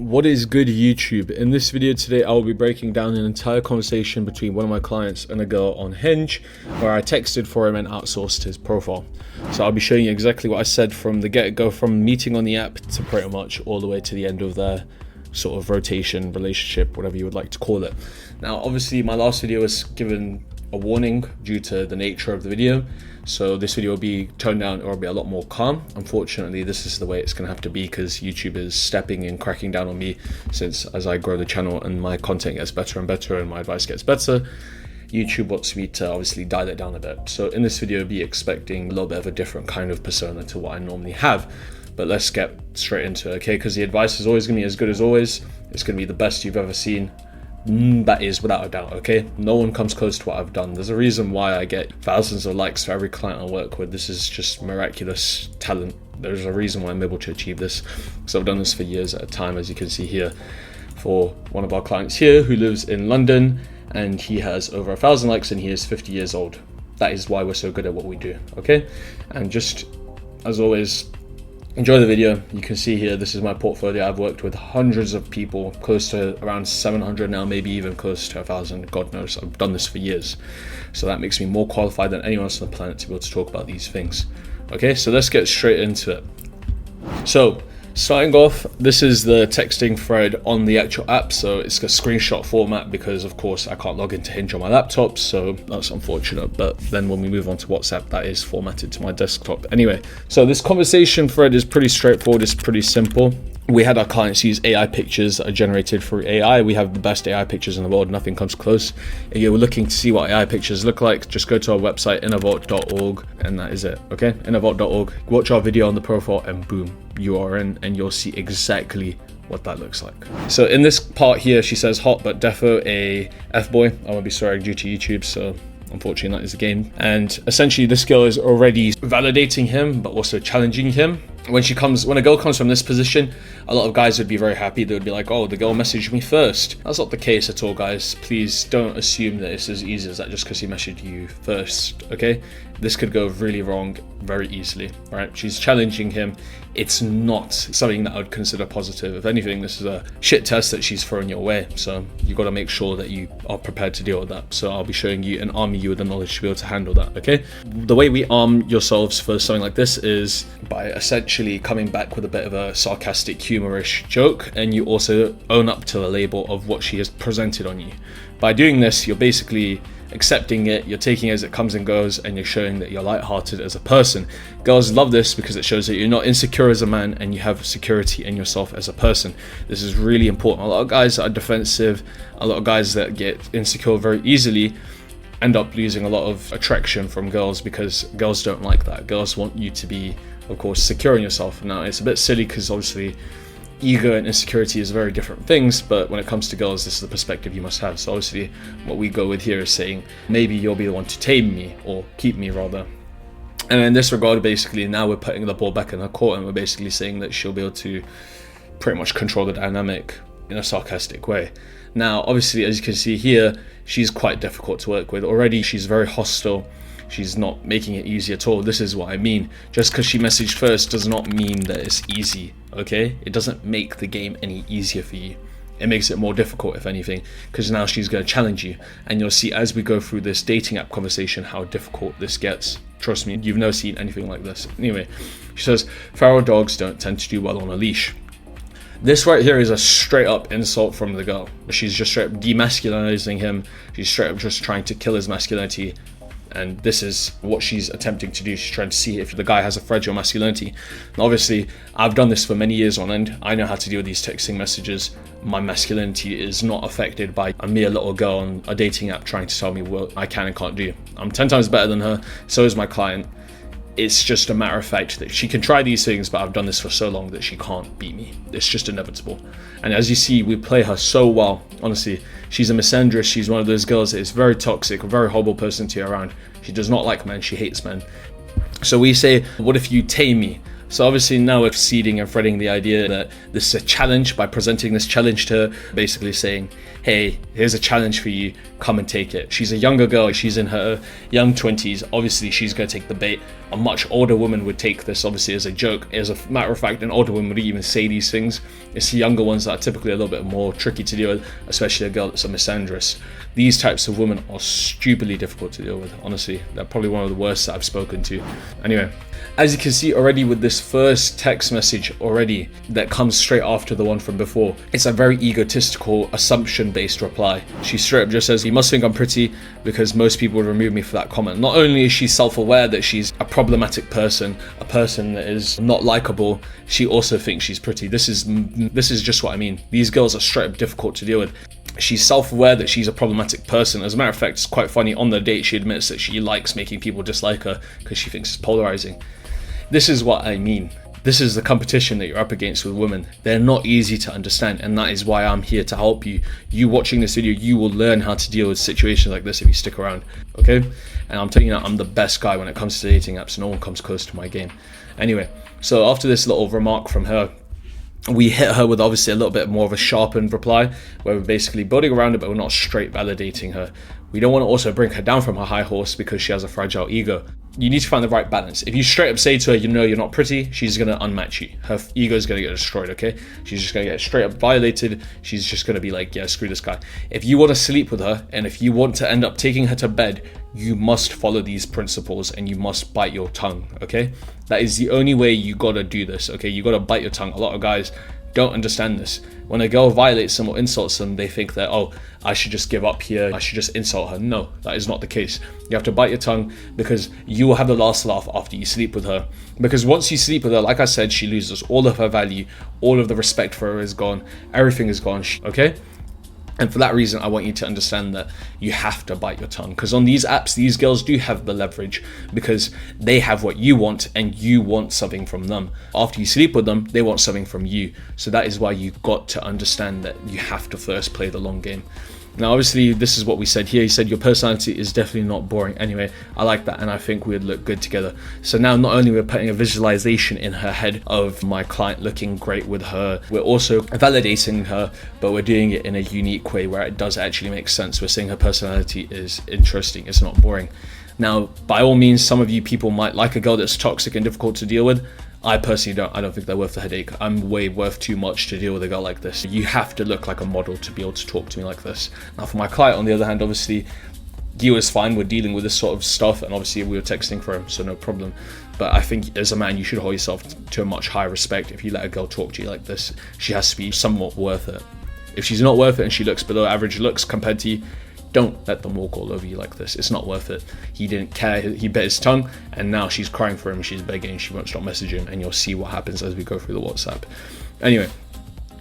What is good, YouTube? In this video today, I will be breaking down an entire conversation between one of my clients and a girl on Hinge, where I texted for him and outsourced his profile. So I'll be showing you exactly what I said from the get-go, from meeting on the app to pretty much all the way to the end of their sort of rotation, relationship, whatever you would like to call it. Now, obviously, my last video was given a warning due to the nature of the video. So this video will be toned down, or will be a lot more calm. Unfortunately, this is the way it's gonna have to be because YouTube is stepping and cracking down on me since as I grow the channel and my content gets better and better and my advice gets better, YouTube wants me to obviously dial it down a bit. So in this video, be expecting a little bit of a different kind of persona to what I normally have. But let's get straight into it, okay? Because the advice is always gonna be as good as always. It's gonna be the best you've ever seen. That is without a doubt, okay? No one comes close to what I've done. There's a reason why I get thousands of likes for every client I work with. This is just miraculous talent. There's a reason why I'm able to achieve this, because I've done this for years at a time, as you can see here, for one of our clients here who lives in London, and he has over 1,000 likes and he is 50 years old. That is why we're so good at what we do, okay? And just as always, enjoy the video. You can see here, this is my portfolio. I've worked with hundreds of people, close to around 700 now, maybe even close to 1,000, God knows. I've done this for years. So that makes me more qualified than anyone else on the planet to be able to talk about these things. Okay, so let's get straight into it. So, starting off, this is the texting thread on the actual app. So it's a screenshot format because of course I can't log into Hinge on my laptop, so that's unfortunate. But then when we move on to WhatsApp, that is formatted to my desktop. Anyway, so this conversation thread is pretty straightforward, it's pretty simple. We had our clients use AI pictures that are generated through AI. We have the best AI pictures in the world, nothing comes close. If you're looking to see what AI pictures look like, just go to our website, innovault.org, and that is it, okay? Innovault.org, watch our video on the profile, and boom, you are in, and you'll see exactly what that looks like. So in this part here, she says hot, but defo a F-boy. I won't be swearing due to YouTube, so unfortunately that is the game. And essentially this girl is already validating him, but also challenging him. When a girl comes from this position, a lot of guys would be very happy. They would be like, oh, the girl messaged me first. That's not the case at all, guys. Please don't assume that it's as easy as that just because he messaged you first, okay? This could go really wrong very easily, right? She's challenging him. It's not something that I would consider positive. If anything, this is a shit test that she's throwing your way. So you got to make sure that you are prepared to deal with that. So I'll be showing you and arming you with the knowledge to be able to handle that, okay? The way we arm yourselves for something like this is by essentially coming back with a bit of a sarcastic, humorish joke, and you also own up to the label of what she has presented on you. By doing this, you're basically accepting it, you're taking it as it comes and goes, and you're showing that you're lighthearted as a person. Girls love this because it shows that you're not insecure as a man and you have security in yourself as a person. This is really important. A lot of guys are defensive, a lot of guys that get insecure very easily end up losing a lot of attraction from girls because girls don't like that. Girls want you to be, of course, secure in yourself. Now, it's a bit silly because obviously ego and insecurity is very different things, but when it comes to girls, this is the perspective you must have. So obviously what we go with here is saying, maybe you'll be the one to tame me, or keep me rather. And in this regard, basically now we're putting the ball back in her court, and we're basically saying that she'll be able to pretty much control the dynamic in a sarcastic way. Now, obviously, as you can see here, she's quite difficult to work with. Already she's very hostile. She's not making it easy at all. This is what I mean. Just because she messaged first does not mean that it's easy, okay? It doesn't make the game any easier for you. It makes it more difficult, if anything, because now she's going to challenge you. And you'll see as we go through this dating app conversation how difficult this gets. Trust me, you've never seen anything like this. Anyway, she says, feral dogs don't tend to do well on a leash. This right here is a straight up insult from the girl. She's just straight up demasculinizing him. She's straight up just trying to kill his masculinity. And this is what she's attempting to do. She's trying to see if the guy has a fragile masculinity. And obviously, I've done this for many years on end. I know how to deal with these texting messages. My masculinity is not affected by a mere little girl on a dating app trying to tell me what I can and can't do. I'm 10 times better than her. So is my client. It's just a matter of fact that she can try these things, but I've done this for so long that she can't beat me. It's just inevitable. And as you see, we play her so well. Honestly, she's a misandrist. She's one of those girls that is very toxic, a very horrible person to be around. She does not like men. She hates men. So we say, what if you tame me? So obviously now we're seeding and threading the idea that this is a challenge by presenting this challenge to her, basically saying, hey, here's a challenge for you, come and take it. She's a younger girl, she's in her young 20s, obviously she's going to take the bait. A much older woman would take this obviously as a joke. As a matter of fact, an older woman would even say these things. It's the younger ones that are typically a little bit more tricky to deal with, especially a girl that's a misandrist. These types of women are stupidly difficult to deal with, honestly. They're probably one of the worst that I've spoken to. Anyway, as you can see already with this first text message already that comes straight after the one from before, it's a very egotistical, assumption-based reply. She straight up just says, you must think I'm pretty because most people would remove me for that comment. Not only is she self-aware that she's a problematic person, a person that is not likable, she also thinks she's pretty. This is just what I mean. These girls are straight up difficult to deal with. She's self-aware that she's a problematic person. As a matter of fact, it's quite funny. On the date, she admits that she likes making people dislike her because she thinks it's polarizing. This is what I mean. This is the competition that you're up against with women. They're not easy to understand, and that is why I'm here to help you. You watching this video, you will learn how to deal with situations like this if you stick around, okay? And I'm telling you now, I'm the best guy when it comes to dating apps. No one comes close to my game. Anyway, so after this little remark from her, we hit her with obviously a little bit more of a sharpened reply, where we're basically building around it, but we're not straight validating her. We don't want to also bring her down from her high horse because she has a fragile ego. You need to find the right balance. If you straight up say to her, you know you're not pretty, she's going to unmatch you. Her ego is going to get destroyed, okay? She's just going to get straight up violated. She's just going to be like, yeah, screw this guy. If you want to sleep with her, and if you want to end up taking her to bed, you must follow these principles and you must bite your tongue, okay? That is the only way you got to do this, okay? You got to bite your tongue. A lot of guys don't understand this. When a girl violates them or insults them, they think that, oh, I should just give up here, I should just insult her. No, that is not the case. You have to bite your tongue because you will have the last laugh after you sleep with her. Because once you sleep with her, like I said, she loses all of her value, all of the respect for her is gone, everything is gone, okay? And for that reason, I want you to understand that you have to bite your tongue. Because on these apps, these girls do have the leverage because they have what you want and you want something from them. After you sleep with them, they want something from you. So that is why you've got to understand that you have to first play the long game. Now, obviously, this is what we said here. He said, your personality is definitely not boring. Anyway, I like that, and I think we'd look good together. So now, not only we're putting a visualization in her head of my client looking great with her, we're also validating her, but we're doing it in a unique way where it does actually make sense. We're saying her personality is interesting, it's not boring. Now, by all means, some of you people might like a girl that's toxic and difficult to deal with. I personally don't. I don't think they're worth the headache. I'm way worth too much to deal with a girl like this. You have to look like a model to be able to talk to me like this. Now, for my client, on the other hand, obviously, he was fine with dealing with this sort of stuff, and obviously we were texting for him, so no problem. But I think as a man, you should hold yourself to a much higher respect. If you let a girl talk to you like this, she has to be somewhat worth it. If she's not worth it and she looks below average looks compared to you, don't let them walk all over you like this. It's not worth it. He didn't care. He bit his tongue, and now she's crying for him. She's begging. She won't stop messaging, and you'll see what happens as we go through the WhatsApp. Anyway,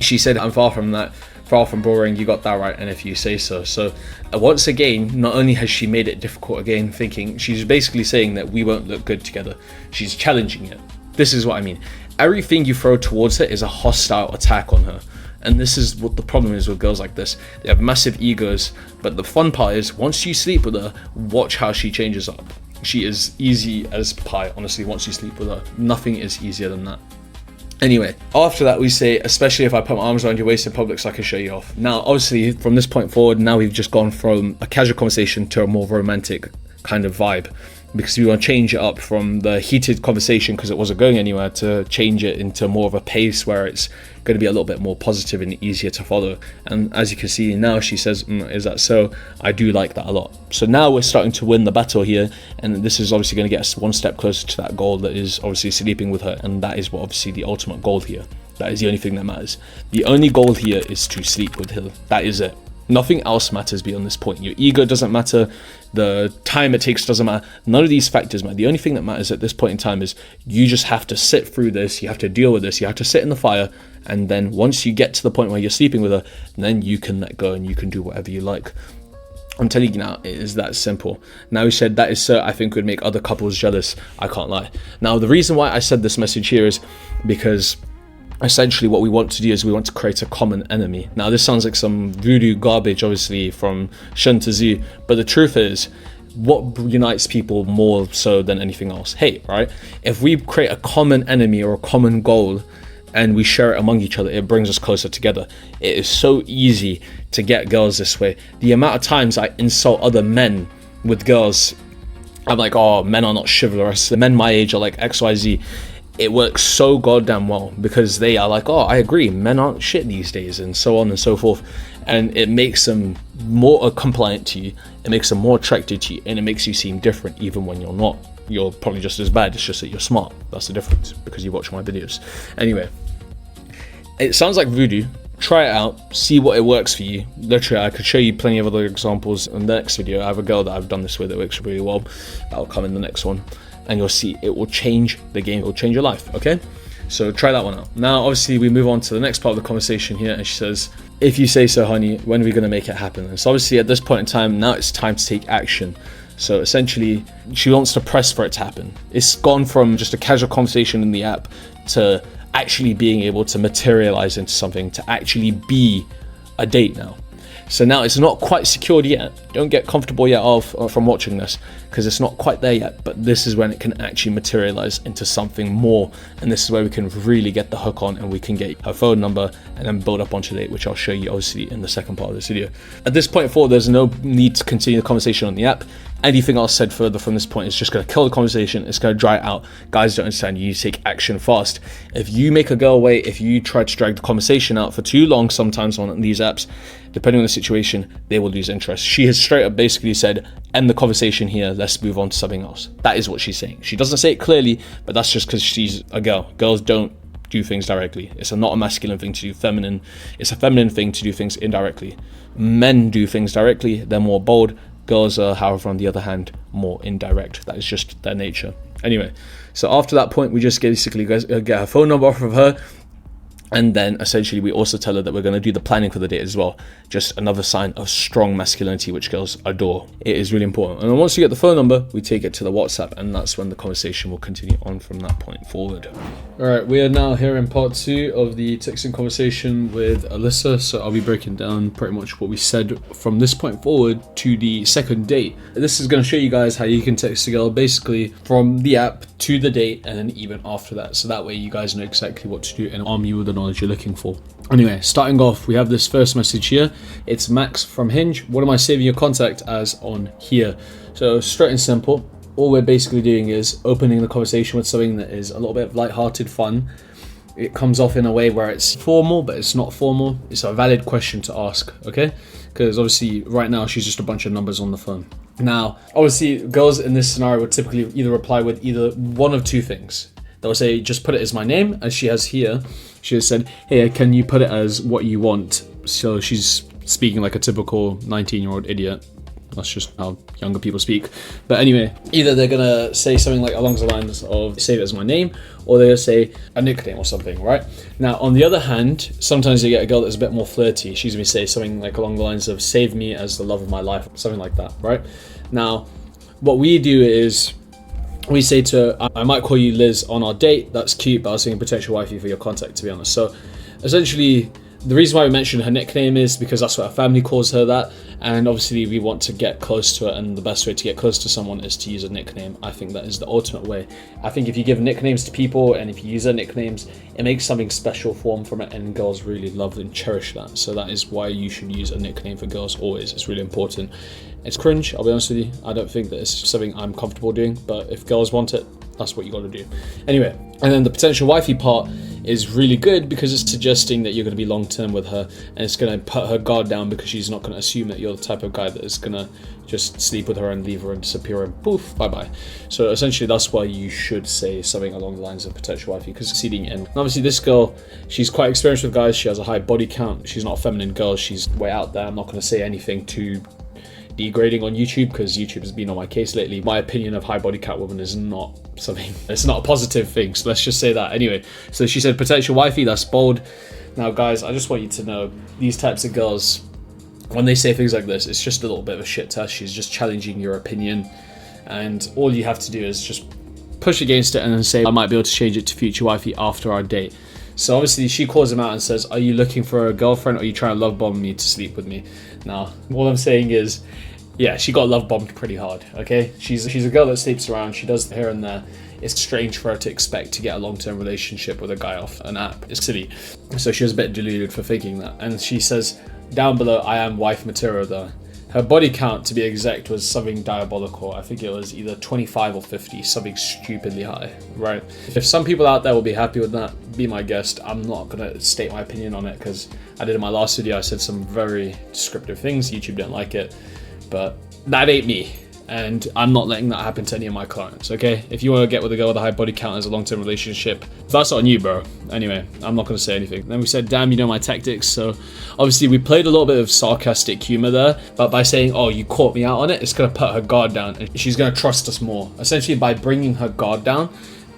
she said, I'm far from that. Far from boring. You got that right, and if you say so. So once again, not only has she made it difficult again, thinking, she's basically saying that we won't look good together. She's challenging it. This is what I mean. Everything you throw towards her is a hostile attack on her. And this is what the problem is with girls like this. They have massive egos, but the fun part is once you sleep with her, watch how she changes up. She is easy as pie, honestly, once you sleep with her. Nothing is easier than that. Anyway, after that we say, especially if I put my arms around your waist in public so I can show you off. Now, obviously, from this point forward, now we've just gone from a casual conversation to a more romantic kind of vibe. Because we want to change it up from the heated conversation because it wasn't going anywhere to change it into more of a pace where it's going to be a little bit more positive and easier to follow. And as you can see now, she says, is that so? I do like that a lot. So now we're starting to win the battle here, and this is obviously going to get us one step closer to that goal that is obviously sleeping with her, and that is what obviously the ultimate goal here. That is the only thing that matters. The only goal here is to sleep with her. That is it. Nothing else matters beyond this point. Your ego doesn't matter. The time it takes doesn't matter. None of these factors matter. The only thing that matters at this point in time is you just have to sit through this. You have to deal with this. You have to sit in the fire. And then once you get to the point where you're sleeping with her, then you can let go and you can do whatever you like. I'm telling you now, it is that simple. Now, he said that is so I think would make other couples jealous. I can't lie. Now, the reason why I said this message here is because essentially what we want to do is we want to create a common enemy. Now, this sounds like some voodoo garbage, obviously, from Shun to Zhu, but the truth is what unites people more so than anything else? Hate, right? If we create a common enemy or a common goal and we share it among each other, it brings us closer together. It is so easy to get girls this way. The amount of times I insult other men with girls, I'm like, oh, men are not chivalrous. The men my age are like XYZ. It works so goddamn well because they are like, oh, I agree, men aren't shit these days, and so on and so forth. And it makes them more compliant to you, it makes them more attracted to you, and it makes you seem different even when you're not. You're probably just as bad, it's just that you're smart. That's the difference, because you watch my videos. Anyway, it sounds like voodoo. Try it out, see what it works for you. Literally, I could show you plenty of other examples in the next video. I have a girl that I've done this with that works really well. That'll come in the next one. And you'll see it will change the game, it will change your life, okay? So try that one out. Now, obviously, we move on to the next part of the conversation here, and she says, if you say so, honey, when are we gonna make it happen? And so obviously at this point in time, now it's time to take action. So essentially, she wants to press for it to happen. It's gone from just a casual conversation in the app to actually being able to materialize into something, to actually be a date now. So now it's not quite secured yet. Don't get comfortable yet from watching this, because it's not quite there yet, but this is when it can actually materialize into something more, and this is where we can really get the hook on, and we can get her phone number and then build up onto the date, which I'll show you obviously in the second part of this video. At this point forward, there's no need to continue the conversation on the app. Anything else said further from this point is just going to kill the conversation. It's going to dry it out. Guys don't understand. You need to take action fast. If you make a girl wait, if you try to drag the conversation out for too long, sometimes on these apps, depending on the situation, they will lose interest. She has straight up basically said, end the conversation here, let's move on to something else. That is what she's saying. She doesn't say it clearly, but that's just because she's a girl. Girls don't do things directly. It's not a masculine thing to do feminine. It's a feminine thing to do things indirectly. Men do things directly. They're more bold. Girls are, however, on the other hand, more indirect. That is just their nature. Anyway, so after that point, we just basically get her phone number off of her. And then essentially we also tell her that we're going to do the planning for the date as well. Just another sign of strong masculinity, which girls adore. It is really important. And then once you get the phone number, we take it to the WhatsApp, and that's when the conversation will continue on from that point forward. All right, we are now here in part 2 of the texting conversation with Alyssa. So I'll be breaking down pretty much what we said from this point forward to the second date. This is going to show you guys how you can text a girl basically from the app to the date, and then even after that. So that way you guys know exactly what to do and arm you with the knowledge you're looking for. Anyway, starting off, we have this first message here. It's Max from Hinge. What am I saving your contact as on here? So straight and simple, all we're basically doing is opening the conversation with something that is a little bit of lighthearted fun. It comes off in a way where it's formal, but it's not formal. It's a valid question to ask, okay? Because obviously right now she's just a bunch of numbers on the phone. Now, obviously girls in this scenario would typically either reply with either one of two things. They'll say, just put it as my name, as she has here. She has said, hey, can you put it as what you want? So she's speaking like a typical 19-year-old idiot. That's just how younger people speak. But anyway, either they're gonna say something like along the lines of save it as my name, or they're gonna say a nickname or something, right? Now, on the other hand, sometimes you get a girl that's a bit more flirty. She's gonna say something like along the lines of save me as the love of my life, something like that, right? Now, what we do is we say to her, I might call you Liz on our date. That's cute, but I was thinking potential wifey for your contact, to be honest. So essentially, the reason why we mentioned her nickname is because that's what her family calls her that, and obviously we want to get close to her, and the best way to get close to someone is to use a nickname. I think that is the ultimate way. I think if you give nicknames to people and if you use their nicknames, it makes something special for them from it, and girls really love and cherish that. So that is why you should use a nickname for girls always. It's really important. It's cringe, I'll be honest with you. I don't think that it's something I'm comfortable doing, but if girls want it, that's what you got to do. Anyway, and then the potential wifey part is really good because it's suggesting that you're going to be long-term with her, and it's going to put her guard down because she's not going to assume that you're the type of guy that is going to just sleep with her and leave her and disappear and poof, bye-bye. So essentially that's why you should say something along the lines of potential wifey, because it's seeding in. And obviously this girl, she's quite experienced with guys. She has a high body count. She's not a feminine girl. She's way out there. I'm not going to say anything too degrading on YouTube because YouTube has been on my case lately. My opinion of high body count women is not something, it's not a positive thing, so let's just say that. Anyway, so she said potential wifey, that's bold. Now guys, I just want you to know, these types of girls, when they say things like this, it's just a little bit of a shit test. She's just challenging your opinion, and all you have to do is just push against it and then say, I might be able to change it to future wifey after our date. So obviously she calls him out and says, are you looking for a girlfriend, or are you trying to love bomb me to sleep with me? Now, all I'm saying is, yeah, she got love bombed pretty hard, okay? She's a girl that sleeps around, she does here and there. It's strange for her to expect to get a long-term relationship with a guy off an app. It's silly. So she was a bit deluded for thinking that. And she says, down below, I am wife material though. Her body count, to be exact, was something diabolical. I think it was either 25 or 50, something stupidly high, right? If some people out there will be happy with that, be my guest. I'm not gonna state my opinion on it because I did in my last video, I said some very descriptive things. YouTube didn't like it, but that ain't me. And I'm not letting that happen to any of my clients, okay? If you want to get with a girl with a high body count as a long-term relationship, that's on you, bro. Anyway, I'm not going to say anything. Then we said, damn, you know my tactics. So obviously we played a little bit of sarcastic humor there, but by saying, oh, you caught me out on it, it's going to put her guard down and she's going to trust us more. Essentially, by bringing her guard down,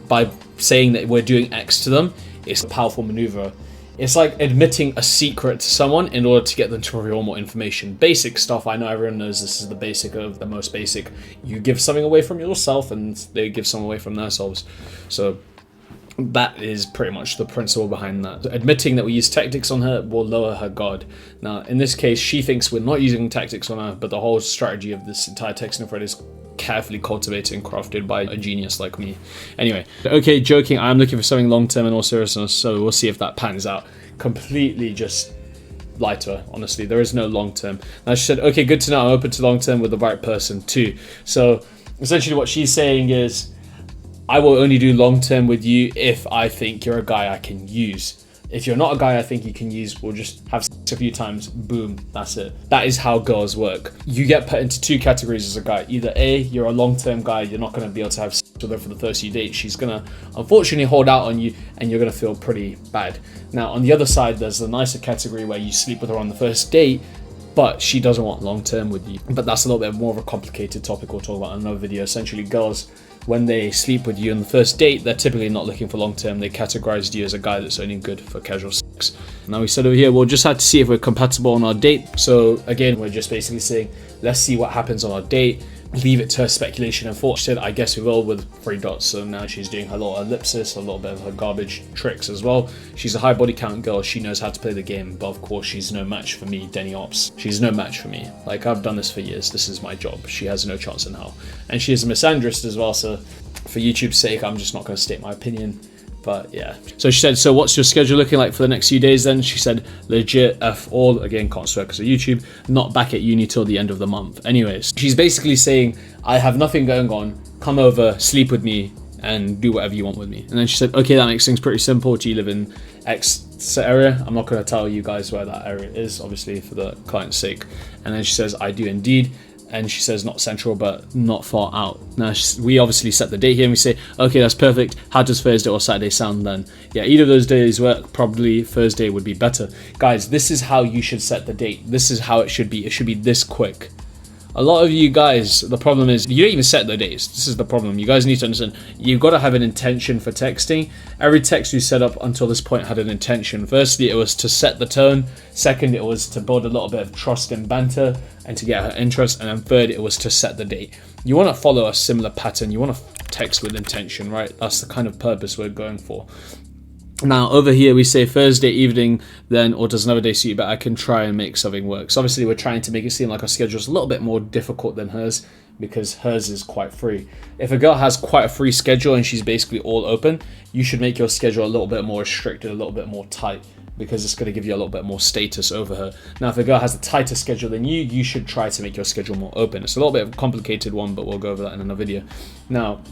by saying that we're doing X to them, it's a powerful maneuver. It's like admitting a secret to someone in order to get them to reveal more information. Basic stuff, I know everyone knows this is the basic of the most basic. You give something away from yourself and they give something away from themselves. So that is pretty much the principle behind that. Admitting that we use tactics on her will lower her guard. Now, in this case, she thinks we're not using tactics on her, but the whole strategy of this entire texting thread is carefully cultivated and crafted by a genius like me. Anyway, okay, joking, I'm looking for something long-term in all seriousness, so we'll see if that pans out. Completely just lied to her, honestly. There is no long-term. Now she said, okay, good to know, I'm open to long-term with the right person too. So essentially what she's saying is, I will only do long-term with you if I think you're a guy I can use. If you're not a guy I think you can use, we'll just have sex a few times, boom, that's it. That is how girls work. You get put into two categories as a guy. Either A, you're a long-term guy, you're not going to be able to have sex with her for the first few dates. She's going to unfortunately hold out on you and you're going to feel pretty bad. Now, on the other side, there's the nicer category where you sleep with her on the first date, but she doesn't want long-term with you. But that's a little bit more of a complicated topic we'll talk about in another video. Essentially, girls, when they sleep with you on the first date, they're typically not looking for long-term. They categorized you as a guy that's only good for casual sex. Now we said over here, we'll just have to see if we're compatible on our date. So again, we're just basically saying, let's see what happens on our date. Leave it to her speculation and thought. She said, I guess we will, with 3 dots. So now she's doing her little ellipsis, a little bit of her garbage tricks as well. She's a high body count girl. She knows how to play the game. But of course, she's no match for me, Deni Ops. She's no match for me. Like, I've done this for years. This is my job. She has no chance in hell. And she is a misandrist as well. So for YouTube's sake, I'm just not going to state my opinion. But yeah. So she said, so what's your schedule looking like for the next few days then? She said, legit F all. Again, can't swear because of YouTube. Not back at uni till the end of the month. Anyways, she's basically saying, I have nothing going on. Come over, sleep with me, and do whatever you want with me. And then she said, okay, that makes things pretty simple. Do you live in X area? I'm not going to tell you guys where that area is, obviously, for the client's sake. And then she says, I do indeed. And she says not central, but not far out. Now, we obviously set the date here and we say, okay, that's perfect. How does Thursday or Saturday sound then? Yeah, either of those days work. Probably Thursday would be better. Guys, this is how you should set the date. This is how it should be. It should be this quick. A lot of you guys, the problem is you don't even set the dates. This is the problem. You guys need to understand, you've got to have an intention for texting. Every text we set up until this point had an intention. Firstly, it was to set the tone. Second, it was to build a little bit of trust and banter and to get her interest. And then third, it was to set the date. You want to follow a similar pattern. You want to text with intention, right? That's the kind of purpose we're going for. Now, over here, we say Thursday evening, then, or does another day suit you, but I can try and make something work. So obviously, we're trying to make it seem like our schedule is a little bit more difficult than hers because hers is quite free. If a girl has quite a free schedule and she's basically all open, you should make your schedule a little bit more restricted, a little bit more tight, because it's going to give you a little bit more status over her. Now, if a girl has a tighter schedule than you should try to make your schedule more open. It's a little bit of a complicated one, but we'll go over that in another video. Now,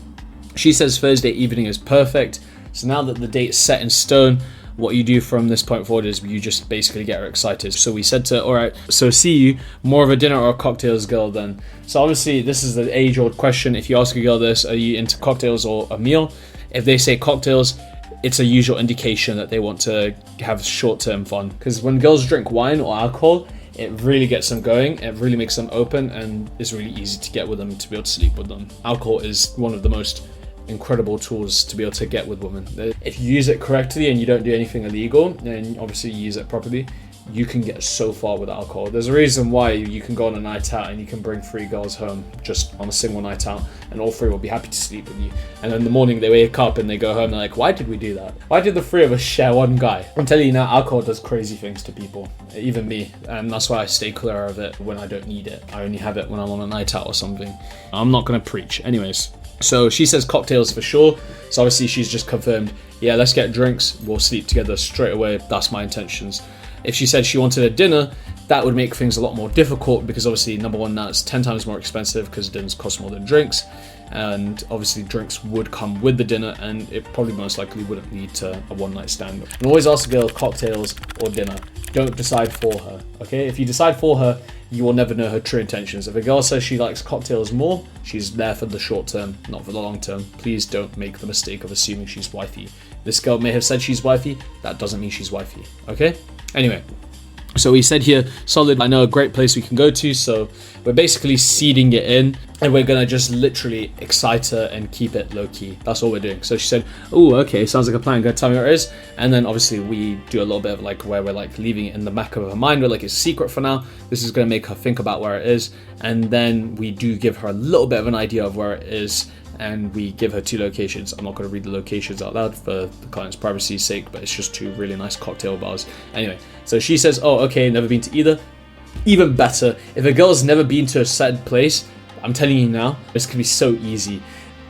she says Thursday evening is perfect. So now that the date's set in stone, what you do from this point forward is you just basically get her excited. So we said to her, all right, so see you, more of a dinner or a cocktails girl then. So obviously this is the age-old question. If you ask a girl this, are you into cocktails or a meal? If they say cocktails, it's a usual indication that they want to have short-term fun. Because when girls drink wine or alcohol, it really gets them going, it really makes them open, and it's really easy to get with them, to be able to sleep with them. Alcohol is one of the most incredible tools to be able to get with women. If you use it correctly and you don't do anything illegal, and obviously you use it properly, you can get so far with alcohol. There's a reason why you can go on a night out and you can bring 3 girls home just on a single night out, and all 3 will be happy to sleep with you. And in the morning they wake up and they go home, they're like, why did we do that? Why did the 3 of us share one guy? I'm telling you now, alcohol does crazy things to people, even me, and that's why I stay clear of it when I don't need it. I only have it when I'm on a night out or something. I'm not gonna preach. Anyways, so she says cocktails for sure. So obviously she's just confirmed, yeah, let's get drinks, we'll sleep together straight away. That's my intentions. If she said she wanted a dinner, that would make things a lot more difficult, because obviously, number one, now it's 10 times more expensive because dinners cost more than drinks, and obviously drinks would come with the dinner, and it probably most likely wouldn't lead to a one-night stand. And always ask a girl cocktails or dinner. Don't decide for her, okay? If you decide for her, you will never know her true intentions. If a girl says she likes cocktails more, she's there for the short term, not for the long term. Please don't make the mistake of assuming she's wifey. This girl may have said she's wifey, that doesn't mean she's wifey, okay? Anyway, so we said here, solid, I know a great place we can go to, so we're basically seeding it in, and we're gonna just literally excite her and keep it low-key. That's all we're doing. So she said, oh, okay, sounds like a plan, go tell me where it is. And then obviously we do a little bit of like where we're like leaving it in the back of her mind, we're like, it's a secret for now. This is gonna make her think about where it is, and then we do give her a little bit of an idea of where it is, and we give her 2 locations. I'm not going to read the locations out loud for the client's privacy's sake, but it's just 2 really nice cocktail bars. Anyway, so she says, oh, okay, never been to either. Even better, if a girl's never been to a said place, I'm telling you now, this can be so easy.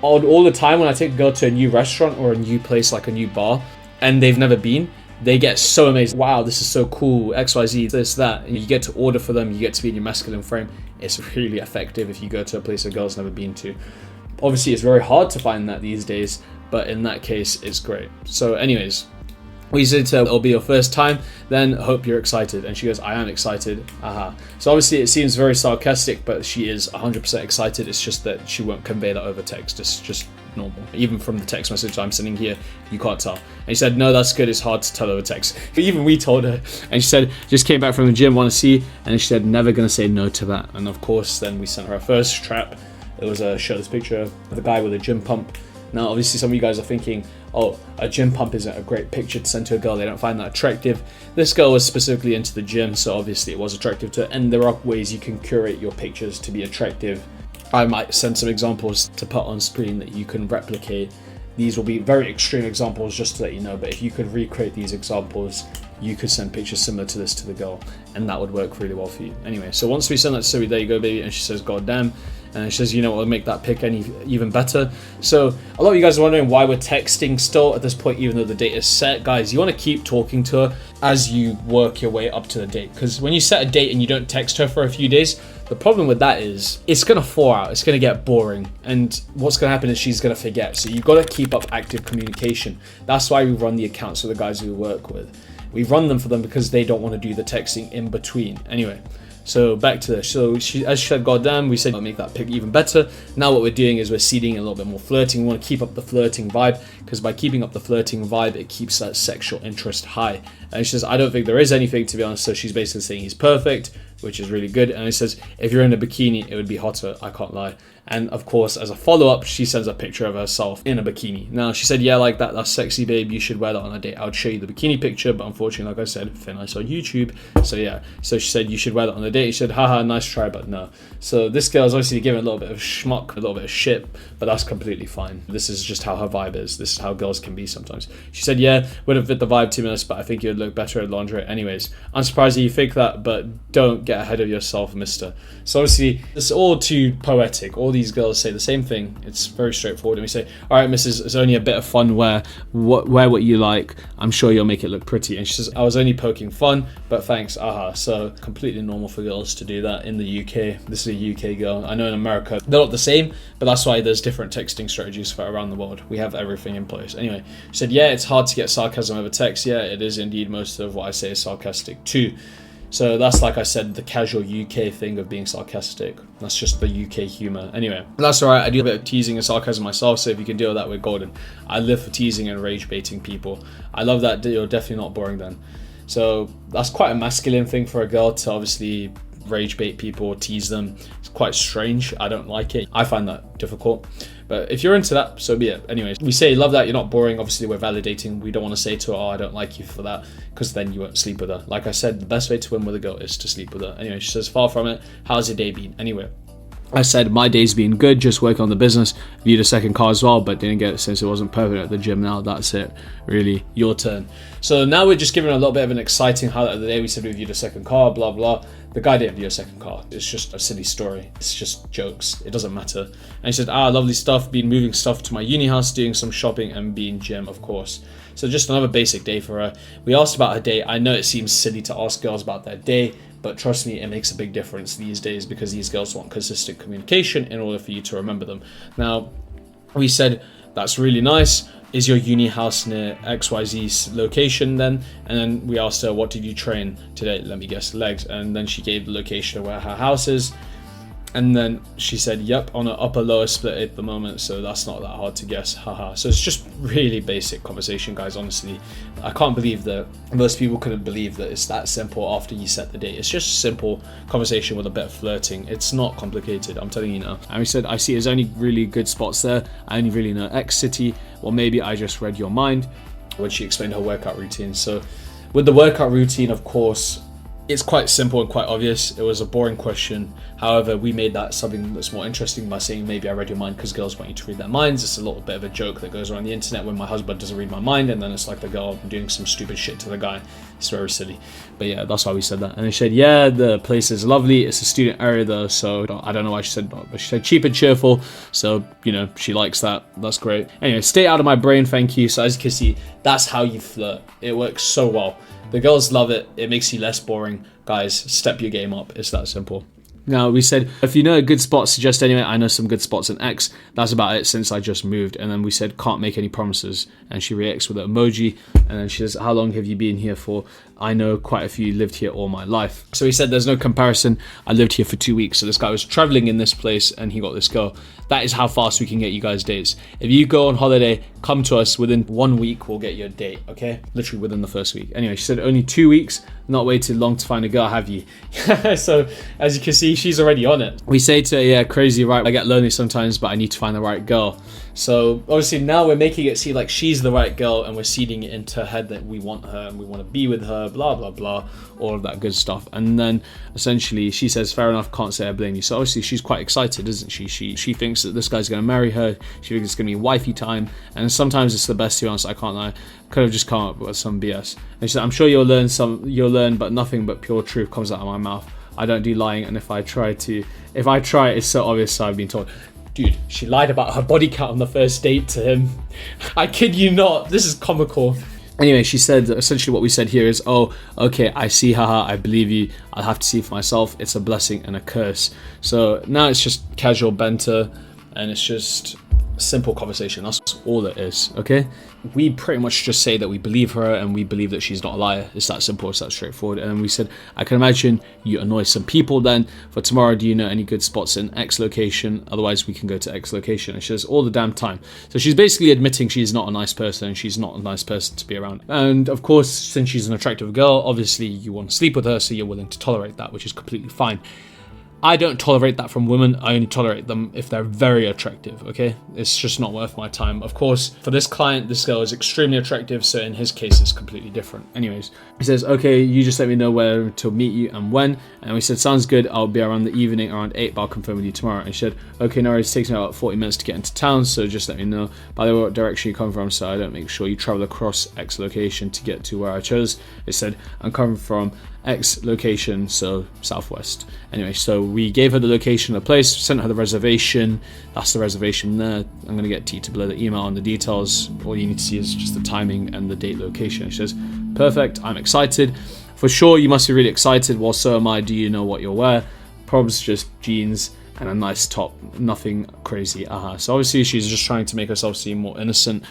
All the time when I take a girl to a new restaurant or a new place, like a new bar, and they've never been, they get so amazed. Wow, this is so cool, XYZ, this, that. And you get to order for them, you get to be in your masculine frame. It's really effective if you go to a place a girl's never been to. Obviously, it's very hard to find that these days, but in that case, it's great. So anyways, we said to her, it'll be your first time, then hope you're excited. And she goes, I am excited, aha. So obviously it seems very sarcastic, but she is 100% excited. It's just that she won't convey that over text. It's just normal. Even from the text message I'm sending here, you can't tell. And she said, no, that's good, it's hard to tell over text. But even we told her, and she said, just came back from the gym, want to see, and she said, never gonna say no to that. And of course, then we sent her a first trap. It was a shirtless picture of the guy with a gym pump. Now, obviously, some of you guys are thinking, oh, a gym pump isn't a great picture to send to a girl. They don't find that attractive. This girl was specifically into the gym, so obviously it was attractive to her. And there are ways you can curate your pictures to be attractive. I might send some examples to put on screen that you can replicate. These will be very extreme examples, just to let you know. But if you could recreate these examples, you could send pictures similar to this to the girl, and that would work really well for you. Anyway, so once we send that to Zoe, there you go, baby, and she says, God damn. And she says, you know what, will make that pic even better. So a lot of you guys are wondering why we're texting still at this point, even though the date is set. Guys, you want to keep talking to her as you work your way up to the date. Because when you set a date and you don't text her for a few days, the problem with that is it's going to fall out. It's going to get boring. And what's going to happen is she's going to forget. So you've got to keep up active communication. That's why we run the accounts for the guys we work with. We run them for them because they don't want to do the texting in between. Anyway. So back to this. So as she said, goddamn, we said I'll make that pic even better. Now what we're doing is we're seeding a little bit more flirting. We want to keep up the flirting vibe, because by keeping up the flirting vibe, it keeps that sexual interest high. And she says, I don't think there is anything, to be honest. So she's basically saying he's perfect, which is really good. And it says, if you're in a bikini, it would be hotter. I can't lie. And of course, as a follow-up, she sends a picture of herself in a bikini. Now, she said, yeah, like that, that's sexy, babe. You should wear that on a date. I would show you the bikini picture, but unfortunately, like I said, thin ice on YouTube. So yeah, so she said, you should wear that on the date. She said, haha, nice try, but no. So this girl is obviously giving a little bit of schmuck, a little bit of shit, but that's completely fine. This is just how her vibe is. This is how girls can be sometimes. She said, yeah, wouldn't fit the vibe too much, but I think it would look better at lingerie. Anyways, I'm surprised that you think that, but don't get ahead of yourself, mister. So obviously, it's all too poetic. All these girls say the same thing. It's very straightforward. And we say, all right, missus, it's only a bit of fun. Wear what you like. I'm sure you'll make it look pretty. And she says, I was only poking fun, but thanks, aha. So completely normal for girls to do that in the UK. This is a UK girl. I know in America, they're not the same, but that's why there's different texting strategies for around the world. We have everything in place. Anyway, she said, yeah, it's hard to get sarcasm over text. Yeah, it is indeed. Most of what I say is sarcastic too. So that's, like I said, the casual UK thing of being sarcastic. That's just the UK humor. Anyway, that's all right. I do a bit of teasing and sarcasm myself, so if you can deal with that, we're golden. I live for teasing and rage baiting people. I love that. You're definitely not boring then. So that's quite a masculine thing for a girl to obviously rage bait people, tease them. It's quite strange. I don't like it. I find that difficult. But if you're into that, so be it. Anyways, we say love that, you're not boring. Obviously we're validating. We don't want to say to her, oh, I don't like you for that, because then you won't sleep with her. Like I said, the best way to win with a girl is to sleep with her. Anyway, she says, far from it. How's your day been? Anyway, I said my day's been good, just working on the business. Viewed a second car as well, but didn't get it since it wasn't perfect at the gym. Now that's it, really, your turn. So now we're just giving a little bit of an exciting highlight of the day. We said we viewed a second car, blah blah. The guy didn't view a second car. It's just a silly story. It's just jokes. It doesn't matter. And he said, lovely stuff. Been moving stuff to my uni house, doing some shopping, and being gym, of course. So just another basic day for her. We asked about her day. I know it seems silly to ask girls about their day, but trust me, it makes a big difference these days, because these girls want consistent communication in order for you to remember them. Now, we said, that's really nice. Is your uni house near XYZ location then? And then we asked her, what did you train today? Let me guess, legs. And then she gave the location of where her house is. And then she said, yep, on an upper lower split at the moment, so that's not that hard to guess, haha. So it's just really basic conversation, guys, honestly. I can't believe that most people couldn't believe that it's that simple after you set the date. It's just simple conversation with a bit of flirting. It's not complicated, I'm telling you now. And we said, I see there's only really good spots there. I only really know X city. Well, maybe I just read your mind, when she explained her workout routine. So with the workout routine, of course, it's quite simple and quite obvious. It was a boring question. However, we made that something that's more interesting by saying maybe I read your mind, because girls want you to read their minds. It's a little bit of a joke that goes around the internet when my husband doesn't read my mind, and then it's like the girl doing some stupid shit to the guy. It's very silly. But yeah, that's why we said that. And they said, yeah, the place is lovely. It's a student area though, so I don't know why she said that, but she said cheap and cheerful. So, you know, she likes that. That's great. Anyway, stay out of my brain, thank you. So as you can see, that's how you flirt. It works so well. The girls love it. It makes you less boring. Guys, step your game up. It's that simple. Now, we said, if you know a good spot, suggest anyway. I know some good spots in X. That's about it since I just moved. And then we said, can't make any promises. And she reacts with an emoji. And then she says, how long have you been here for? I know quite a few lived here all my life. So he said, there's no comparison. I lived here for 2 weeks. So this guy was traveling in this place and he got this girl. That is how fast we can get you guys dates. If you go on holiday, come to us. Within 1 week, we'll get you a date, okay? Literally within the first week. Anyway, she said only 2 weeks. Not waited long to find a girl, have you? So as you can see, she's already on it. We say to her, yeah, crazy, right? I get lonely sometimes, but I need to find the right girl. So obviously now we're making it seem like she's the right girl, and we're seeding it into her head that we want her and we want to be with her, blah, blah, blah, all of that good stuff. And then essentially she says, fair enough, can't say I blame you. So obviously she's quite excited, isn't she? She thinks that this guy's going to marry her. She thinks it's going to be wifey time. And sometimes it's the best, to be honest, I can't lie. Could have just come up with some BS. And she said, I'm sure you'll learn, but nothing but pure truth comes out of my mouth. I don't do lying, and if I try, it's so obvious, so I've been told. Dude, she lied about her body count on the first date to him. I kid you not. This is comical. Anyway, she said essentially what we said here is, oh, okay, I see, haha, I believe you. I'll have to see for myself. It's a blessing and a curse. So now it's just casual banter, and it's just simple conversation. That's all it is, okay? We pretty much just say that we believe her and we believe that she's not a liar. It's that simple, it's that straightforward. And we said, I can imagine you annoy some people then. For tomorrow, do you know any good spots in X location? Otherwise, we can go to X location. And she says, all the damn time. So she's basically admitting she's not a nice person and she's not a nice person to be around. And of course, since she's an attractive girl, obviously you want to sleep with her, so you're willing to tolerate that, which is completely fine. I don't tolerate that from women. I only tolerate them if they're very attractive, okay? It's just not worth my time. Of course, for this client, this girl is extremely attractive, so in his case, it's completely different. Anyways, he says, okay, you just let me know where to meet you and when. And we said, sounds good. I'll be around the evening, around 8, but I'll confirm with you tomorrow. And she said, okay, no, it takes me about 40 minutes to get into town, so just let me know. By the way, what direction you come from, so I don't make sure you travel across X location to get to where I chose. It said, I'm coming from X location, so southwest. Anyway, so we gave her the location of the place, sent her the reservation. That's the reservation there. I'm going to get T to below the email and the details. All you need to see is just the timing and the date location. She says, perfect, I'm excited. For sure, you must be really excited. Well, so am I. Do you know what you'll wear? Probs just jeans and a nice top, nothing crazy. So obviously she's just trying to make herself seem more innocent.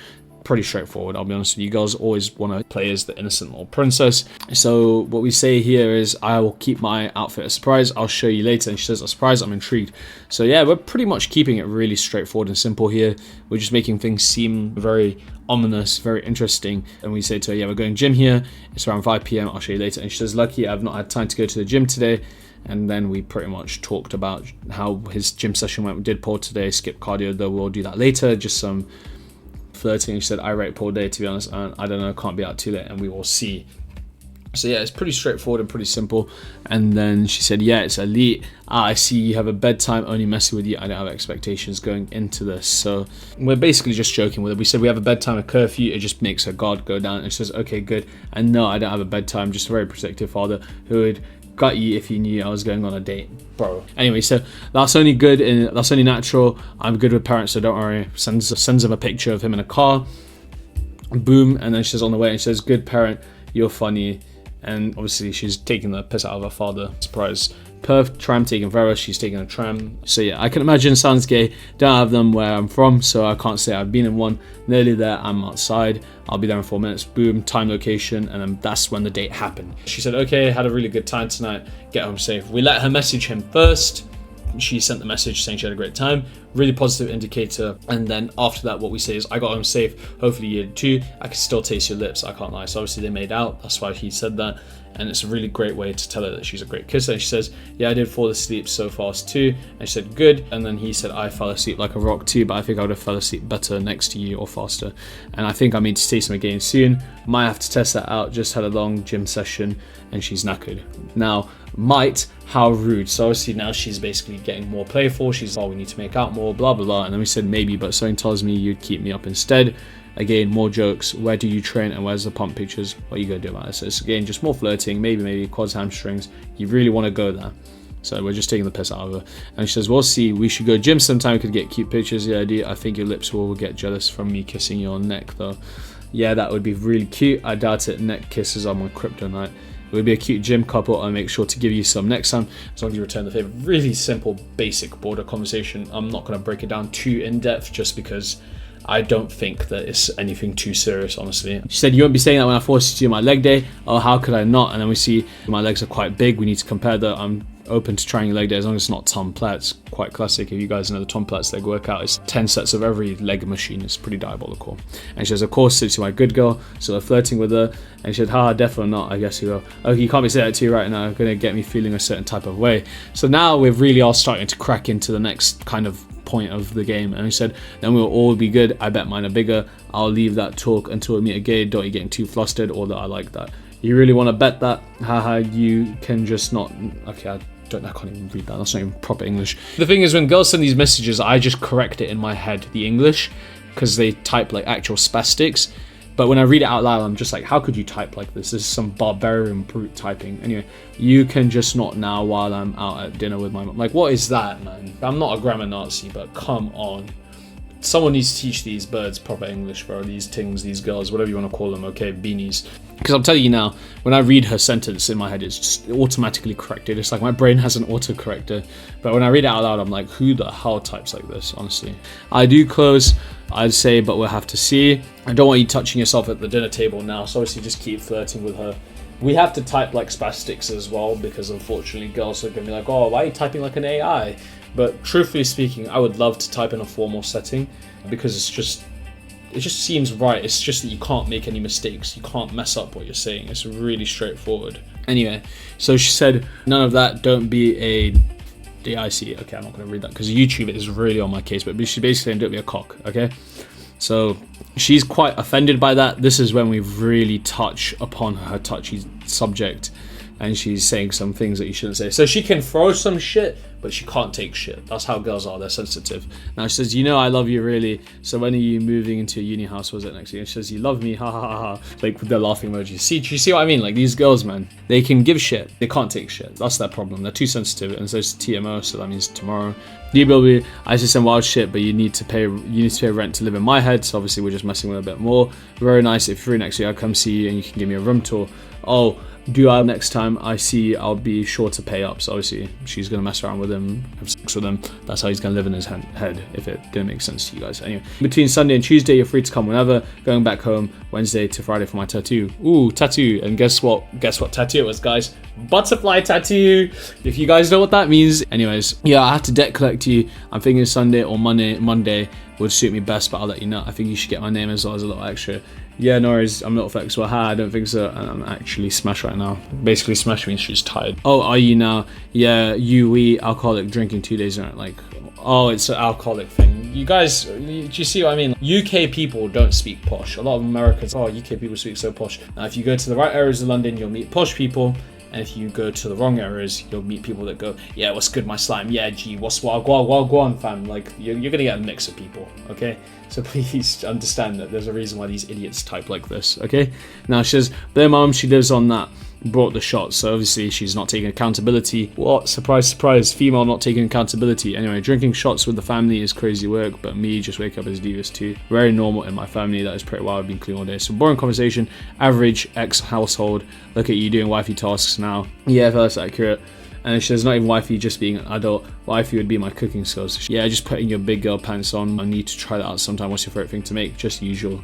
Pretty straightforward, I'll be honest with you. Girls always want to play as the innocent little princess. So what we say here is, I will keep my outfit a surprise. I'll show you later. And she says, a surprise, I'm intrigued. So yeah, we're pretty much keeping it really straightforward and simple here. We're just making things seem very ominous, very interesting. And we say to her, yeah, we're going gym here. It's around 5 p.m. I'll show you later. And she says, lucky, I've not had time to go to the gym today. And then we pretty much talked about how his gym session went. We did Paul today, skip cardio, though we'll do that later. Just some flirting. She said, I rate Paul day, to be honest. And I don't know, can't be out too late, and we will see. So yeah, it's pretty straightforward and pretty simple. And then she said, yeah, it's elite. I see you have a bedtime, only messing with you. I don't have expectations going into this. So we're basically just joking with her. We said we have a bedtime, a curfew. It just makes her guard go down. And she says, okay, good. And no, I don't have a bedtime. Just a very protective father who would gut you if he knew I was going on a date, bro. Anyway, so that's only good and that's only natural. I'm good with parents, so don't worry. Sends him a picture of him in a car. Boom. And then she says on the way, and she says, good parent, you're funny. And obviously she's taking the piss out of her father. Surprise. Perth, tram taking forever. She's taking a tram. So yeah, I can imagine, sounds gay. Don't have them where I'm from, so I can't say I've been in one. Nearly there, I'm outside. I'll be there in 4 minutes. Boom, time, location, and then that's when the date happened. She said, okay, had a really good time tonight. Get home safe. We let her message him first. She sent the message saying she had a great time. Really positive indicator. And then after that, what we say is, I got home safe. Hopefully you did too. I can still taste your lips. I can't lie. So obviously they made out. That's why he said that. And it's a really great way to tell her that she's a great kisser. And she says, yeah, I did fall asleep so fast too. And she said, good. And then he said, I fell asleep like a rock too, but I think I would have fell asleep better next to you or faster. And I think I need to taste him again soon. Might have to test that out. Just had a long gym session and she's knackered. Now, might, how rude. So obviously now she's basically getting more playful. She's, oh, we need to make out more, blah, blah, blah. And then we said, maybe, but something tells me you'd keep me up instead. Again, more jokes. Where do you train and where's the pump pictures? What are you gonna do about this? So it's again just more flirting, maybe quads, hamstrings. You really want to go there. So we're just taking the piss out of her. And she says, we'll see, we should go gym sometime, we could get cute pictures. Yeah, I think your lips will get jealous from me kissing your neck though. Yeah, that would be really cute. I doubt it. Neck kisses are my kryptonite. It would be a cute gym couple. I'll make sure to give you some next time as long as you return the favor. Really simple, basic border conversation. I'm not going to break it down too in depth just because I don't think that it's anything too serious, honestly. She said, you won't be saying that when I force you to do my leg day. Oh, how could I not? And then we see my legs are quite big. We need to compare that. I'm open to trying your leg day as long as it's not Tom Platt's. Quite classic. If you guys know the Tom Platt's leg workout, it's 10 sets of every leg machine. It's pretty diabolical. And she says, of course, since you're my good girl. So we're flirting with her. And she said, haha, definitely not. I guess you will. Okay, you can't be saying that to you right now. You're going to get me feeling a certain type of way. So now we really are starting to crack into the next kind of point of the game. And he said, then we'll all be good. I bet mine are bigger. I'll leave that talk until we meet again. Don't you getting too flustered or that I like that. You really want to bet that? Haha, you can just not. Okay, I can't even read that. That's not even proper English. The thing is, when girls send these messages, I just correct it in my head, the English, because they type like actual spastics. But when I read it out loud, I'm just like, how could you type like this? This is some barbarian brute typing. Anyway, you can just not now while I'm out at dinner with my mom. Like, what is that, man? I'm not a grammar Nazi, but come on. Someone needs to teach these birds proper English, bro. These things, these girls, whatever you want to call them, okay? Beanies. Because I'm telling you now, when I read her sentence in my head, it's just automatically corrected. It's like my brain has an autocorrector. But when I read it out loud, I'm like, who the hell types like this, honestly? I do close, I'd say, but we'll have to see. I don't want you touching yourself at the dinner table now, so obviously just keep flirting with her. We have to type like spastics as well, because unfortunately girls are going to be like, oh, why are you typing like an AI? But truthfully speaking, I would love to type in a formal setting because it just seems right. It's just that you can't make any mistakes. You can't mess up what you're saying. It's really straightforward. Anyway, so she said, none of that, don't be a DIC. Okay, I'm not going to read that because YouTube is really on my case, but she's basically saying don't be a cock, okay? So she's quite offended by that. This is when we really touch upon her touchy subject and she's saying some things that you shouldn't say. So she can throw some shit, but she can't take shit. That's how girls are. They're sensitive. Now she says, you know I love you really. So when are you moving into a uni house? Was it next year? And she says, you love me, ha ha ha ha. Like with the laughing emoji. See, do you see what I mean? Like these girls, man, they can give shit. They can't take shit. That's their problem. They're too sensitive. And so it's TMO, so that means tomorrow. DW, I say some wild shit, but you need to pay rent to live in my head. So obviously we're just messing with it a bit more. Very nice. If you're free next year, I'll come see you and you can give me a room tour. Oh, do I next time I see you, I'll be sure to pay up. So obviously she's going to mess around with him, have sex with him. That's how he's going to live in his head if it didn't make sense to you guys. Anyway, between Sunday and Tuesday, you're free to come whenever. Going back home Wednesday to Friday for my tattoo. Ooh, tattoo. And guess what tattoo it was, guys? Butterfly tattoo. If you guys know what that means. Anyways, yeah, I have to debt collect you. I'm thinking Sunday or Monday would suit me best, but I'll let you know. I think you should get my name as well as a little extra. Yeah, no worries, I'm not flexible. Ha, I don't think so. And I'm actually smashed right now. Basically, smashed means she's tired. Oh, are you now? Yeah, we alcoholic drinking 2 days in, like, oh, it's an alcoholic thing. You guys, do you see what I mean? UK people don't speak posh. A lot of Americans, oh, UK people speak so posh. Now, if you go to the right areas of London, you'll meet posh people. And if you go to the wrong areas, you'll meet people that go, yeah, what's good, my slime? Yeah, gee, what's wagwan, fam? Like, you're gonna get a mix of people, okay? So please understand that there's a reason why these idiots type like this, okay? Now, she says, their mom, she lives on that, brought the shots, so obviously she's not taking accountability. What? Surprise, surprise, female not taking accountability. Anyway, drinking shots with the family is crazy work, but me just wake up as divas too. Very normal in my family, that is pretty wild. I've been clean all day. So boring conversation, average ex-household. Look at you doing wifey tasks now. Yeah, that's accurate. And she says, not even wifey, just being an adult. Wifey would be my cooking skills. Yeah, just putting your big girl pants on. I need to try that out sometime. What's your favorite thing to make? Just the usual.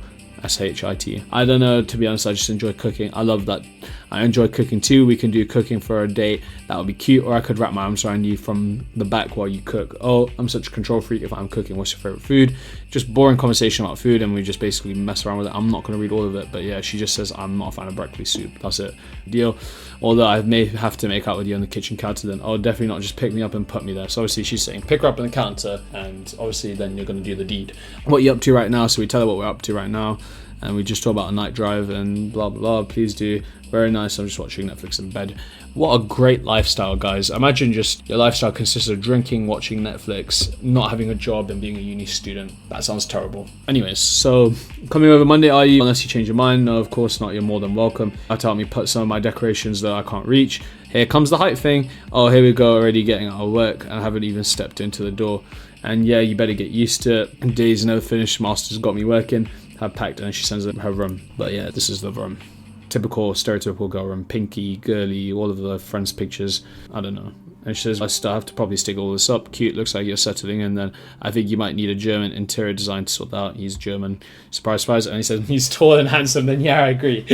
SHIT. I don't know, to be honest, I just enjoy cooking. I love that. I enjoy cooking too. We can do cooking for a date. That would be cute. Or I could wrap my arms around you from the back while you cook. Oh, I'm such a control freak. If I'm cooking, what's your favorite food? Just boring conversation about food, and we just basically mess around with it. I'm not going to read all of it, but yeah, she just says, I'm not a fan of broccoli soup. That's it. Deal. Although I may have to make out with you on the kitchen counter then. Oh, definitely not just pick me up and put me there. So obviously she's saying pick her up on the counter, and obviously then you're going to do the deed. What are you up to right now? So we tell her what we're up to right now. And we just talk about a night drive and blah, blah, blah. Please do. Very nice. I'm just watching Netflix in bed. What a great lifestyle, guys. Imagine just your lifestyle consists of drinking, watching Netflix, not having a job, and being a uni student. That sounds terrible. Anyways, so coming over Monday, are you? Unless you change your mind. No, of course not. You're more than welcome. I tell me put some of my decorations that I can't reach. Here comes the height thing. Oh, here we go. Already getting out of work. And I haven't even stepped into the door. And yeah, you better get used to it. Days never finished. Master's got me working. Have packed, and she sends her room. But yeah, this is the room. Typical stereotypical girl room. Pinky, girly, all of the friends' pictures. I don't know. And she says, I still have to probably stick all this up. Cute, looks like you're settling in. Then I think you might need a German interior design to sort that out. He's German. Surprise, surprise. And he says, he's tall and handsome. Then yeah, I agree.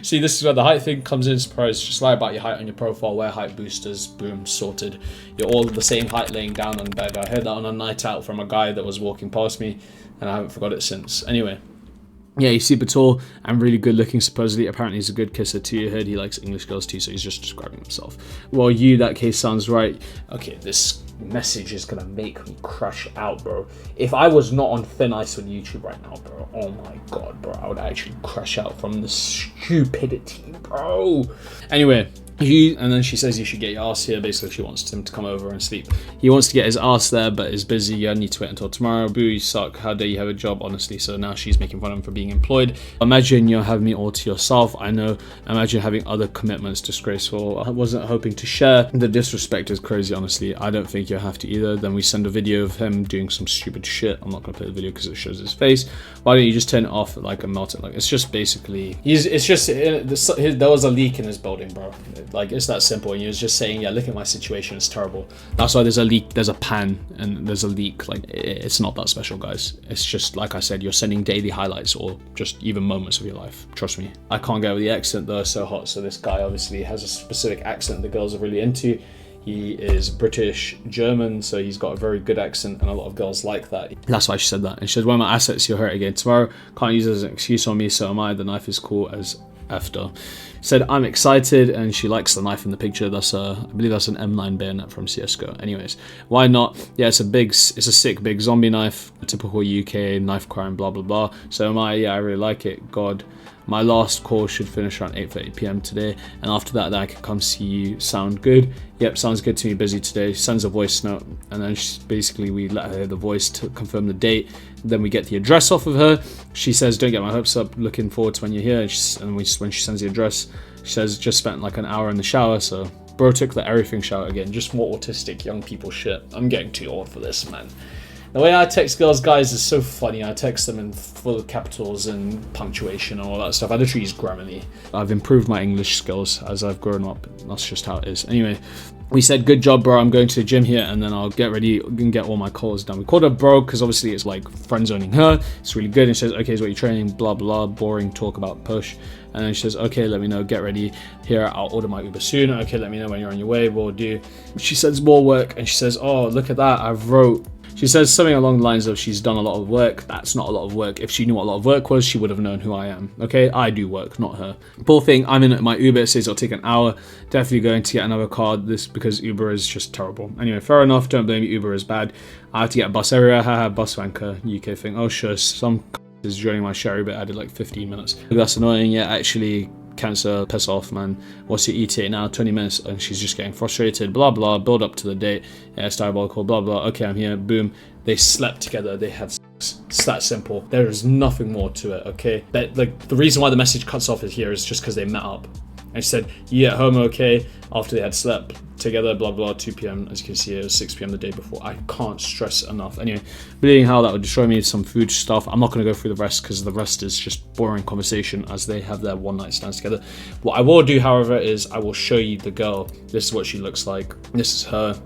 See, this is where the height thing comes in. Surprise. Just lie about your height on your profile. Wear height boosters. Boom, sorted. You're all the same height laying down on bed. I heard that on a night out from a guy that was walking past me, and I haven't forgot it since. Anyway. Yeah, he's super tall and really good looking, supposedly. Apparently he's a good kisser too. I heard he likes English girls too, so he's just describing himself. Well, that case sounds right. Okay, this message is gonna make me crash out, bro. If I was not on thin ice on YouTube right now, bro, oh my god, bro, I would actually crash out from the stupidity, bro. Anyway, and then she says you should get your ass here. Basically, she wants him to come over and sleep. He wants to get his ass there, but is busy. You need to wait until tomorrow. Boo, you suck. How dare you have a job, honestly. So now she's making fun of him for being employed. Imagine you have me all to yourself. I know. Imagine having other commitments. Disgraceful. I wasn't hoping to share. The disrespect is crazy, honestly. I don't think you have to either. Then we send a video of him doing some stupid shit. I'm not going to play the video because it shows his face. Why don't you just turn it off like a melt it? Like, it's just basically... there was a leak in his building, bro. Like, it's that simple. And he was just saying, yeah, look at my situation, it's terrible. That's why there's a leak, there's a pan, and there's a leak. Like, it's not that special, guys. It's just, like I said, you're sending daily highlights or just even moments of your life. Trust me. I can't get over the accent, though. It's so hot. So this guy obviously has a specific accent the girls are really into. He is British German, so he's got a very good accent, and a lot of girls like that. That's why she said that. And she said, when my assets, you'll hurt again tomorrow. Can't use it as an excuse on me, so am I. The knife is cool as after. Said I'm excited, and she likes the knife in the picture. That's I believe that's an M9 bayonet from CS:GO. Anyways, why not? Yeah, it's a sick big zombie knife. A typical UK knife crime, blah blah blah. So am I. Yeah, I really like it. God, my last call should finish around 8:30 p.m. today, and after that, then I can come see you. Sound good? Yep, sounds good to me. Busy today. Sends a voice note, and then basically we let her hear the voice to confirm the date. Then we get the address off of her. She says, "Don't get my hopes up. Looking forward to when you're here." And when she sends the address, she says, "Just spent like an hour in the shower." So bro took the everything shower again. Just more autistic young people shit. I'm getting too old for this, man. The way I text girls, guys, is so funny. I text them in full capitals and punctuation and all that stuff. I literally use Grammarly. I've improved my English skills as I've grown up. That's just how it is. Anyway, we said, good job, bro. I'm going to the gym here, and then I'll get ready and get all my calls done. We called her bro because obviously it's like friend zoning her. It's really good. And she says, okay, is what you're training, blah, blah, boring talk about push. And then she says, okay, let me know, get ready here. I'll order my Uber soon. Okay, let me know when you're on your way. We'll do. She says more work, and she says, oh, look at that. She says something along the lines of she's done a lot of work. That's not a lot of work. If she knew what a lot of work was, she would have known who I am. Okay, I do work, not her. Poor thing, I'm in my Uber. It says it'll take an hour. Definitely going to get another car. This because Uber is just terrible. Anyway, fair enough. Don't blame me. Uber is bad. I have to get a bus everywhere. Haha, bus wanker. UK thing. Oh sure, some is joining my share Uber. Added like 15 minutes. That's annoying. Yeah, actually. Cancer, piss off, man. What's your ETA now? 20 minutes, and she's just getting frustrated. Blah blah. Build up to the date. Yeah, it's diabolical. Blah blah. Okay, I'm here. Boom. They slept together. They have sex. It's that simple. There is nothing more to it. Okay. But like the reason why the message cuts off is here is just because they met up. And she said, "You at home okay?" After they had slept together. Blah blah. 2 p.m. As you can see, it was 6 p.m. the day before. I can't stress enough. Anyway, bleeding hell, that would destroy me some food stuff. I'm not going to go through the rest because the rest is just boring conversation as they have their one night stands together. What I will do, however, is I will show you the girl. This is what she looks like. This is her.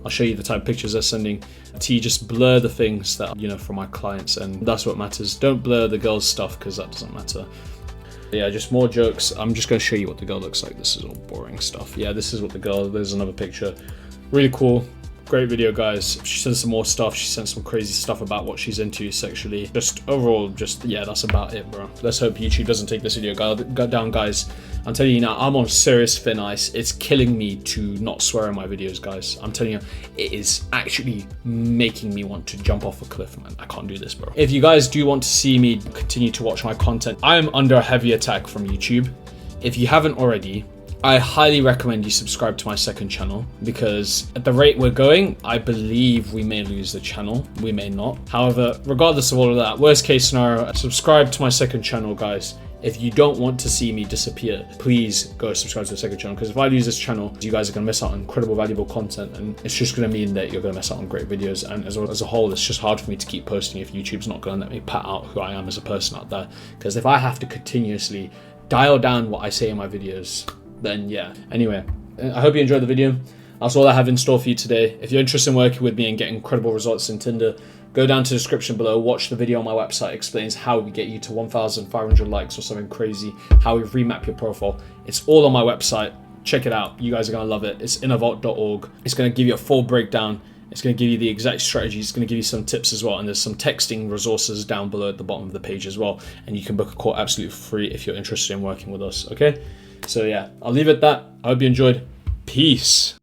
I'll show you the type of pictures they're sending. To just blur the things that, you know, from my clients, and that's what matters. Don't blur the girl's stuff because that doesn't matter. Yeah, just more jokes. I'm just going to show you what the girl looks like. This is all boring stuff. Yeah, this is what the girl, there's another picture. Really cool. Great video, guys. She sent some more stuff. She sent some crazy stuff about what she's into sexually. Just overall, just, yeah, that's about it, bro. Let's hope YouTube doesn't take this video down, guys. I'm telling you now, I'm on serious thin ice. It's killing me to not swear in my videos, guys. I'm telling you, it is actually making me want to jump off a cliff, man. I can't do this, bro. If you guys do want to see me continue to watch my content, I am under a heavy attack from YouTube. If you haven't already, I highly recommend you subscribe to my second channel, because at the rate we're going, I believe we may lose the channel. We may not. However, regardless of all of that, worst case scenario, subscribe to my second channel, guys. If you don't want to see me disappear, please go subscribe to the second channel, because if I lose this channel, you guys are going to miss out on incredible, valuable content, and it's just going to mean that you're going to miss out on great videos. And as a whole, it's just hard for me to keep posting if YouTube's not going to let me pat out who I am as a person out there. Because if I have to continuously dial down what I say in my videos, then yeah. Anyway, I hope you enjoyed the video. That's all I have in store for you today. If you're interested in working with me and getting incredible results in Tinder, go down to the description below, watch the video on my website. It explains how we get you to 1,500 likes or something crazy, how we remap your profile. It's all on my website. Check it out. You guys are going to love it. It's innervault.org. It's going to give you a full breakdown. It's going to give you the exact strategies. It's going to give you some tips as well. And there's some texting resources down below at the bottom of the page as well. And you can book a call absolutely free if you're interested in working with us. Okay? So yeah, I'll leave it at that. I hope you enjoyed. Peace.